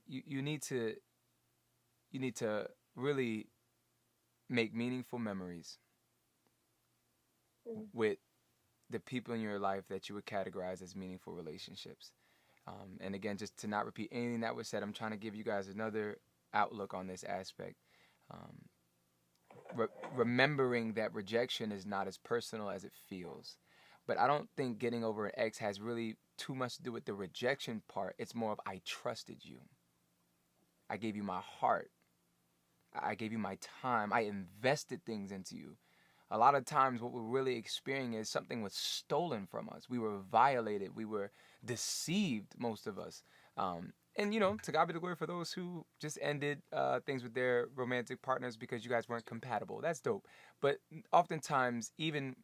you need to really make meaningful memories Mm. with the people in your life that you would categorize as meaningful relationships. And again, just to not repeat anything that was said, I'm trying to give you guys another outlook on this aspect. Um, Remembering that rejection is not as personal as it feels. But I don't think getting over an ex has really too much to do with the rejection part. It's more of I trusted you. I gave you my heart. I gave you my time. I invested things into you. A lot of times, what we're really experiencing is something was stolen from us. We were violated. We were deceived, most of us. And, to God be the glory for those who just ended things with their romantic partners because you guys weren't compatible. That's dope. But oftentimes, even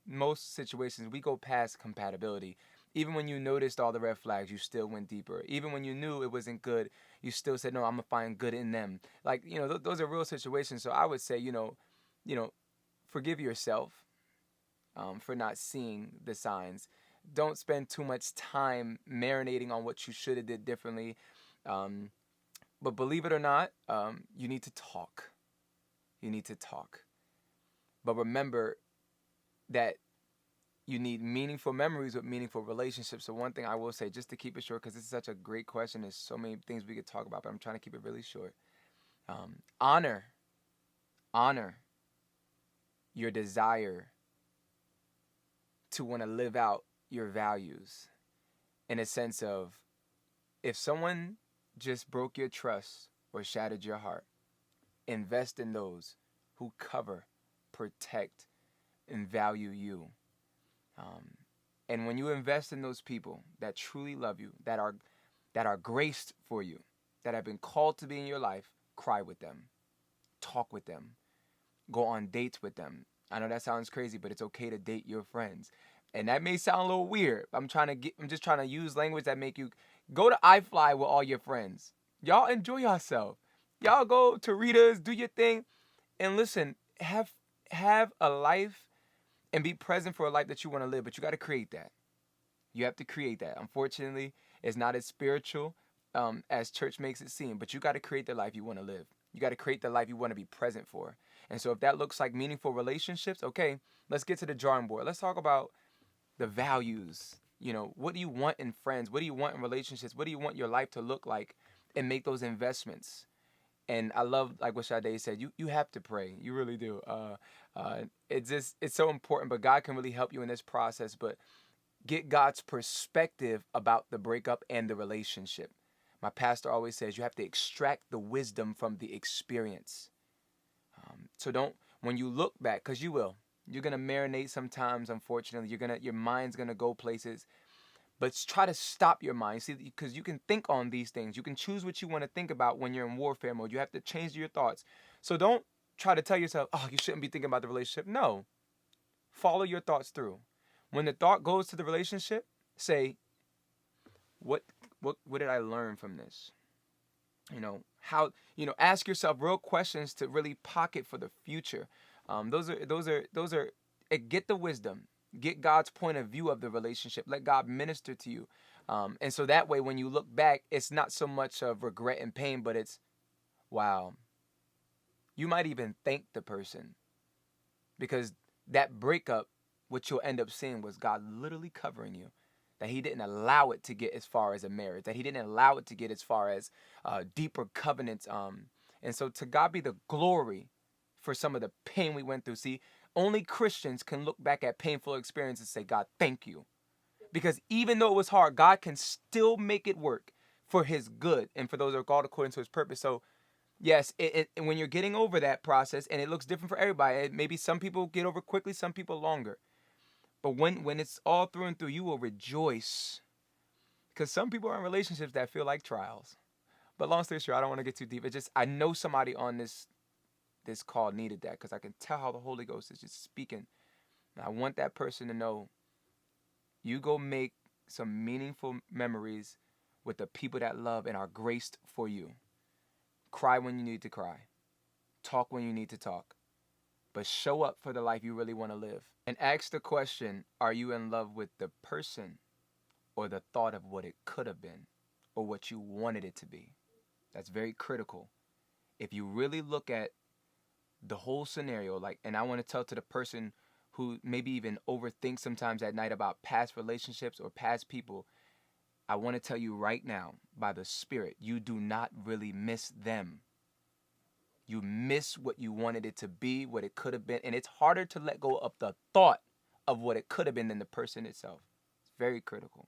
most situations, we go past compatibility. Even when you noticed all the red flags, you still went deeper. Even when you knew it wasn't good, you still said, "No, I'm gonna find good in them." Like, those are real situations. So I would say, you know, forgive yourself for not seeing the signs. Don't spend too much time marinating on what you should have did differently. Um, but believe it or not, you need to talk. You need to talk. But remember that you need meaningful memories with meaningful relationships. So one thing I will say, just to keep it short, because this is such a great question. There's so many things we could talk about, but I'm trying to keep it really short. Honor, honor your desire to want to live out your values in a sense of if someone just broke your trust or shattered your heart, invest in those who cover, protect, and value you. Um, and when you invest in those people that truly love you, that are graced for you, that have been called to be in your life, cry with them, talk with them, go on dates with them. I know that sounds crazy, but it's okay to date your friends. And that may sound a little weird. I'm just trying to use language that make you go to iFly with all your friends. Y'all enjoy yourself. Y'all go to Rita's, do your thing, and listen, have a life and be present for a life that you want to live, but you got to create that. You have to create that. Unfortunately, it's not as spiritual as church makes it seem, but you got to create the life you want to live. You got to create the life you want to be present for. And so, if that looks like meaningful relationships, okay, let's get to the drawing board. Let's talk about the values. What do you want in friends? What do you want in relationships? What do you want your life to look like? And make those investments. And I love like what Sade said. You have to pray. You really do. It's so important. But God can really help you in this process. But get God's perspective about the breakup and the relationship. My pastor always says you have to extract the wisdom from the experience. So don't when you look back, because you will, you're gonna marinate sometimes. Unfortunately, your mind's gonna go places. But try to stop your mind. See, because you can think on these things. You can choose what you want to think about when you're in warfare mode. You have to change your thoughts. So don't try to tell yourself, "Oh, you shouldn't be thinking about the relationship." No, follow your thoughts through. When the thought goes to the relationship, say, what what did I learn from this? How ask yourself real questions to really pocket for the future. Those are get the wisdom, get God's point of view of the relationship, let God minister to you, and so that way when you look back, it's not so much of regret and pain, but it's wow. You might even thank the person because that breakup, what you'll end up seeing was God literally covering you. That He didn't allow it to get as far as a marriage. That He didn't allow it to get as far as deeper covenants. And so to God be the glory for some of the pain we went through. See, only Christians can look back at painful experiences and say, "God, thank you." Because even though it was hard, God can still make it work for His good and for those who are called according to His purpose. So yes, when you're getting over that process, and it looks different for everybody. Maybe some people get over quickly, some people longer. But when it's all through and through, you will rejoice. Because some people are in relationships that feel like trials. But long story short, I don't want to get too deep. It's just I know somebody on this call needed that because I can tell how the Holy Ghost is just speaking. And I want that person to know you go make some meaningful memories with the people that love and are graced for you. Cry when you need to cry. Talk when you need to talk. But show up for the life you really want to live. And ask the question, are you in love with the person or the thought of what it could have been or what you wanted it to be? That's very critical. If you really look at the whole scenario, like, and I want to tell to the person who maybe even overthinks sometimes at night about past relationships or past people, I want to tell you right now, by the Spirit, you do not really miss them. You miss what you wanted it to be, what it could have been, and it's harder to let go of the thought of what it could have been than the person itself. It's very critical.